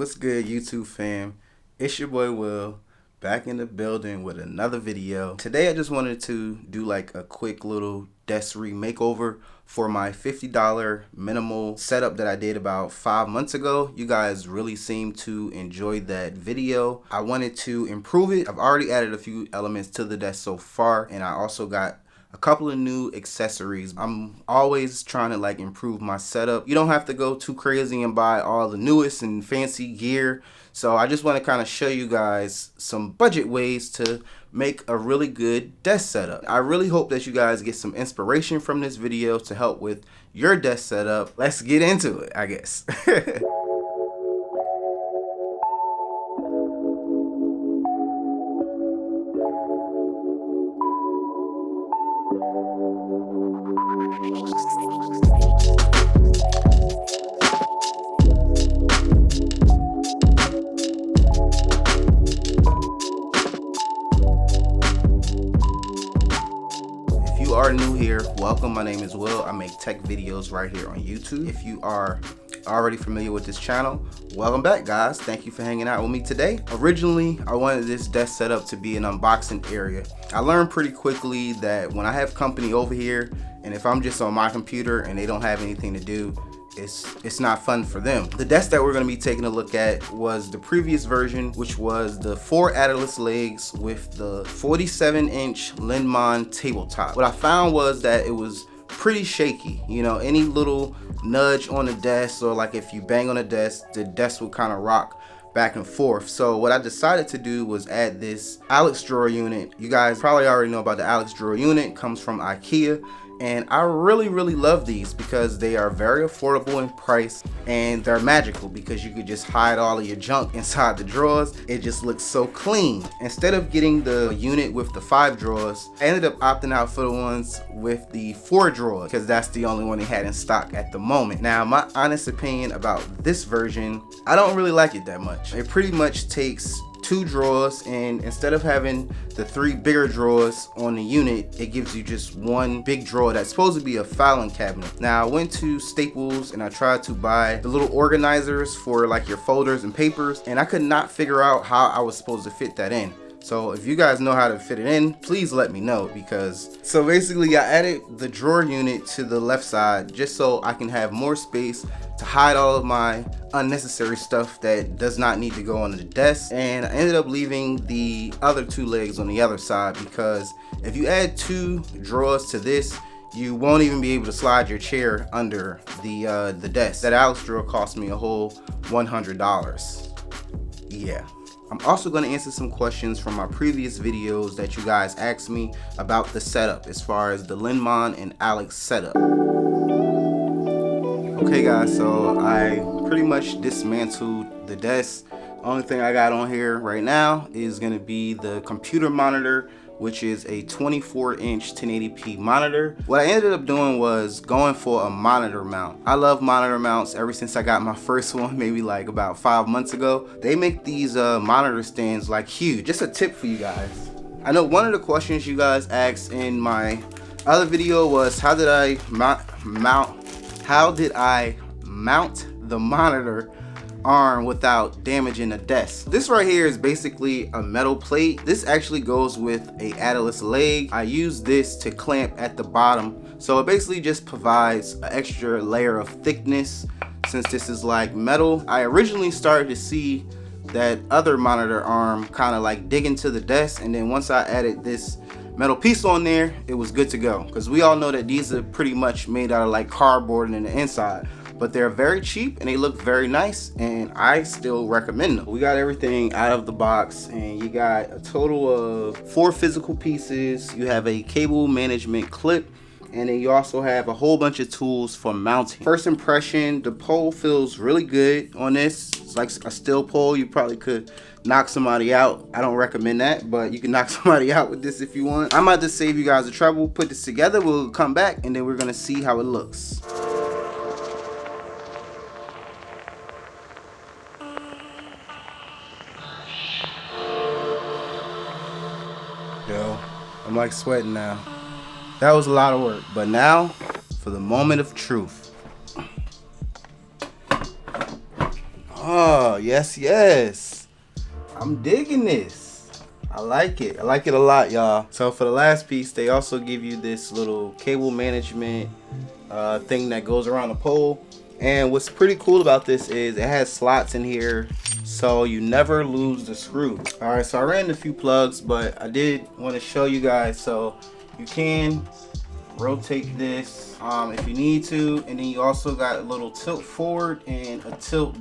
What's good, YouTube fam? It's your boy Will, back in the building with another video. Today I just wanted to do like a quick little desk makeover for my $50 minimal setup that I did about 5 months ago. You guys really seem to enjoy that video. I wanted to improve it. I've already added a few elements to the desk so far, and I also got a couple of new accessories. I'm always trying to like improve my setup. You don't have to go too crazy and buy all the newest and fancy gear. So I just want to kind of show you guys some budget ways to make a really good desk setup. I really hope that you guys get some inspiration from this video to help with your desk setup. Let's get into it, I guess. If you are new here, welcome. My name is Will. I make tech videos right here on YouTube. If you are already familiar with this channel, welcome back, guys. Thank you for hanging out with me today. Originally, I wanted this desk setup to be an unboxing area. I learned pretty quickly that when I have company over here, and if I'm just on my computer and they don't have anything to do, it's not fun for them. The desk that we're going to be taking a look at was the previous version, which was the 4 adlis legs with the 47-inch Linnmon tabletop. What I found was that it was pretty shaky. You know, any little nudge on the desk, or like if you bang on the desk will kind of rock back and forth. So what I decided to do was add this Alex drawer unit. You guys probably already know about the Alex drawer unit. It comes from Ikea. And I really love these because they are very affordable in price, and they're magical because you could just hide all of your junk inside the drawers. It just looks so clean. Instead of getting the unit with the 5 drawers, I ended up opting out for the ones with the 4 drawers because that's the only one they had in stock at the moment. Now, my honest opinion about this version, I don't really like it that much. It pretty much takes 2 drawers, and instead of having the 3 bigger drawers on the unit, it gives you just 1 big drawer that's supposed to be a filing cabinet. Now, I went to Staples and I tried to buy the little organizers for like your folders and papers, and I could not figure out how I was supposed to fit that in. So if you guys know how to fit it in, please let me know, because so basically I added the drawer unit to the left side just so I can have more space to hide all of my unnecessary stuff that does not need to go on the desk. And I ended up leaving the other 2 legs on the other side, because if you add 2 drawers to this, you won't even be able to slide your chair under the desk. That Alex drawer cost me a whole $100. Yeah. I'm also going to answer some questions from my previous videos that you guys asked me about the setup as far as the Linnmon and Alex setup. Okay guys, so I pretty much dismantled the desk. Only thing I got on here right now is going to be the computer monitor, which is a 24-inch 1080p monitor. What I ended up doing was going for a monitor mount. I love monitor mounts ever since I got my first one, maybe like about 5 months ago. They make these monitor stands like huge. Just a tip for you guys. I know one of the questions you guys asked in my other video was how did I mount the monitor arm without damaging the desk. This right here is basically a metal plate. This actually goes with a adlis leg. I use this to clamp at the bottom, so it basically just provides an extra layer of thickness since this is like metal. I originally started to see that other monitor arm kind of like dig into the desk, and then once I added this metal piece on there, it was good to go, because we all know that these are pretty much made out of like cardboard in the inside. But they're very cheap and they look very nice, and I still recommend them. We got everything out of the box, and you got a total of 4 physical pieces. You have a cable management clip, and then you also have a whole bunch of tools for mounting. First impression, the pole feels really good on this. It's like a steel pole. You probably could knock somebody out. I don't recommend that, but you can knock somebody out with this if you want. I'm about to save you guys the trouble, put this together. We'll come back and then we're gonna see how it looks. Yo, I'm like sweating now. That was a lot of work, but now for the moment of truth. Oh, y'all. Yes, yes. I'm digging this. I like it. I like it a lot, y'all. So for the last piece, they also give you this little cable management thing that goes around the pole. And what's pretty cool about this is it has slots in here, so you never lose the screw. All right, so I ran a few plugs, but I did want to show you guys. So you can rotate this if you need to, and then you also got a little tilt forward and a tilt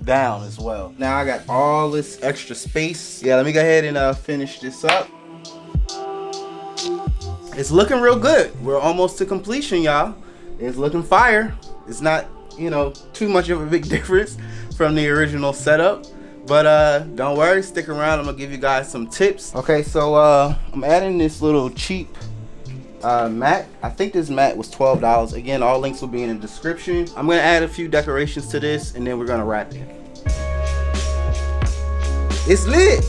down as well. Now I got all this extra space. Yeah, let me go ahead and finish this up. It's looking real good. We're almost to completion, y'all. It's looking fire. It's not, you know, too much of a big difference from the original setup, but don't worry, stick around. I'm gonna give you guys some tips. Okay, so I'm adding this little cheap mat. I think this mat was $12. Again, all links will be in the description. I'm gonna add a few decorations to this, and then we're gonna wrap it. It's lit.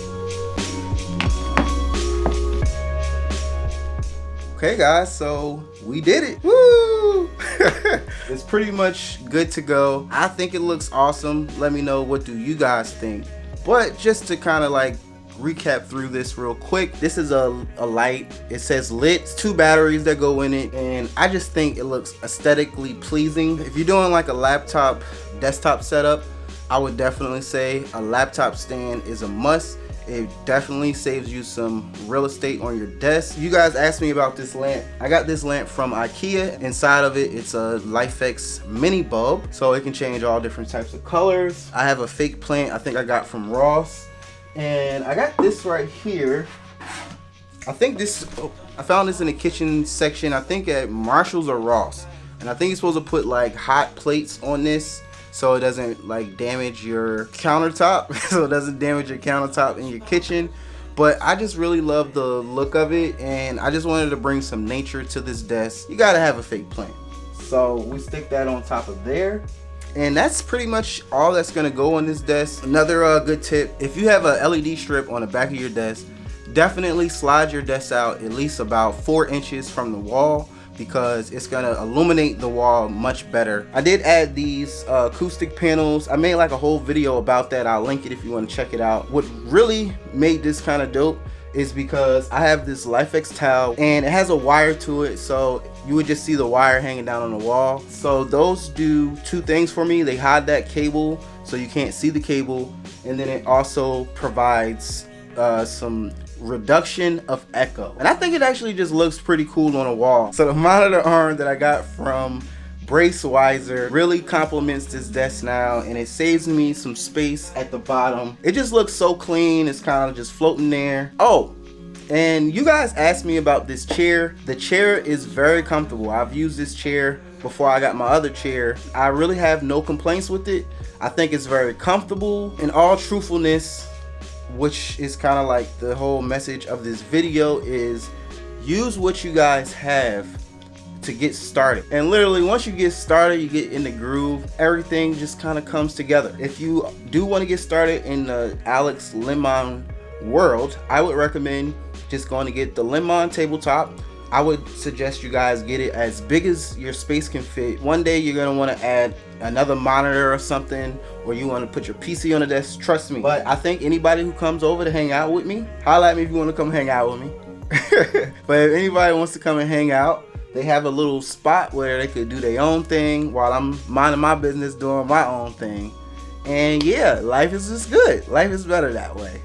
Okay guys, so we did it. Woo! It's pretty much good to go. I think it looks awesome. Let me know, what do you guys think? But just to kind of like recap through this real quick, this is a light. It says lit. It's 2 batteries that go in it, and I just think it looks aesthetically pleasing. If you're doing like a laptop desktop setup, I would definitely say a laptop stand is a must. It definitely saves you some real estate on your desk. You guys asked me about this lamp. I got this lamp from Ikea. Inside of it, it's a LifeX mini bulb, so it can change all different types of colors. I have a fake plant I think I got from Ross, and I got this right here. I think this, I found this in the kitchen section, I think at Marshall's or Ross, and I think you're supposed to put like hot plates on this so it doesn't like damage your countertop so it doesn't damage your countertop in your kitchen. But I just really love the look of it, and I just wanted to bring some nature to this desk. You gotta have a fake plant, so we stick that on top of there, and that's pretty much all that's gonna go on this desk. Another good tip, if you have a LED strip on the back of your desk, definitely slide your desk out at least about 4 inches from the wall, because it's gonna illuminate the wall much better. I did add these acoustic panels. I made like a whole video about that. I'll link it if you want to check it out. What really made this kind of dope is because I have this LifeX towel and it has a wire to it, so you would just see the wire hanging down on the wall. So those do 2 things for me. They hide that cable so you can't see the cable, and then it also provides some reduction of echo, and I think it actually just looks pretty cool on a wall. So the monitor arm that I got from Bracewiser really complements this desk now, and it saves me some space at the bottom. It just looks so clean. It's kind of just floating there. Oh, and you guys asked me about this chair. The chair is very comfortable. I've used this chair before I got my other chair. I really have no complaints with it. I think it's very comfortable. In all truthfulness, which is kind of like the whole message of this video, is use what you guys have to get started. And literally once you get started, you get in the groove, everything just kind of comes together. If you do want to get started in the Alex Linnmon world, I would recommend just going to get the Linnmon tabletop. I would suggest you guys get it as big as your space can fit. One day you're gonna want to add another monitor or something, or you want to put your PC on the desk, trust me. But I think anybody who comes over to hang out with me, holla at me if you want to come hang out with me. But if anybody wants to come and hang out, they have a little spot where they could do their own thing while I'm minding my business doing my own thing. And yeah, life is just good. Life is better that way.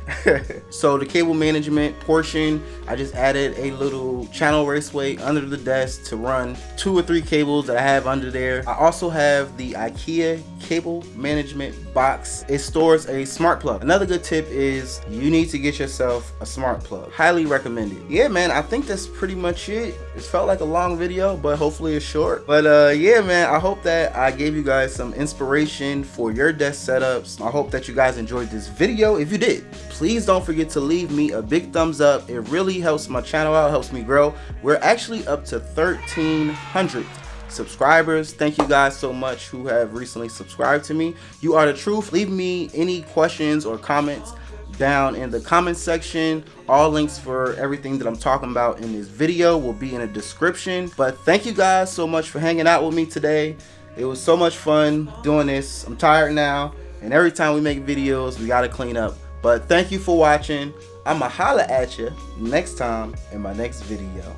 So the cable management portion, I just added a little channel raceway under the desk to run 2 or 3 cables that I have under there. I also have the Ikea cable management box. It stores a smart plug. Another good tip is you need to get yourself a smart plug. Highly recommended. Yeah, man, I think that's pretty much it. It felt like a long video, but hopefully it's short. But yeah, man, I hope that I gave you guys some inspiration for your desk setups. I hope that you guys enjoyed this video. If you did, please don't forget to leave me a big thumbs up. It really helps my channel out, helps me grow. We're actually up to 1,300 subscribers. Thank you guys so much who have recently subscribed to me. You are the truth. Leave me any questions or comments down in the comment section. All links for everything that I'm talking about in this video will be in the description. But thank you guys so much for hanging out with me today. It was so much fun doing this. I'm tired now, And every time we make videos, we gotta clean up. But thank you for watching. I'ma holla at you next time in my next video.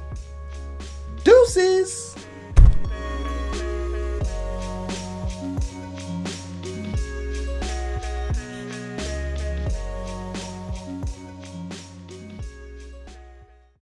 Deuces!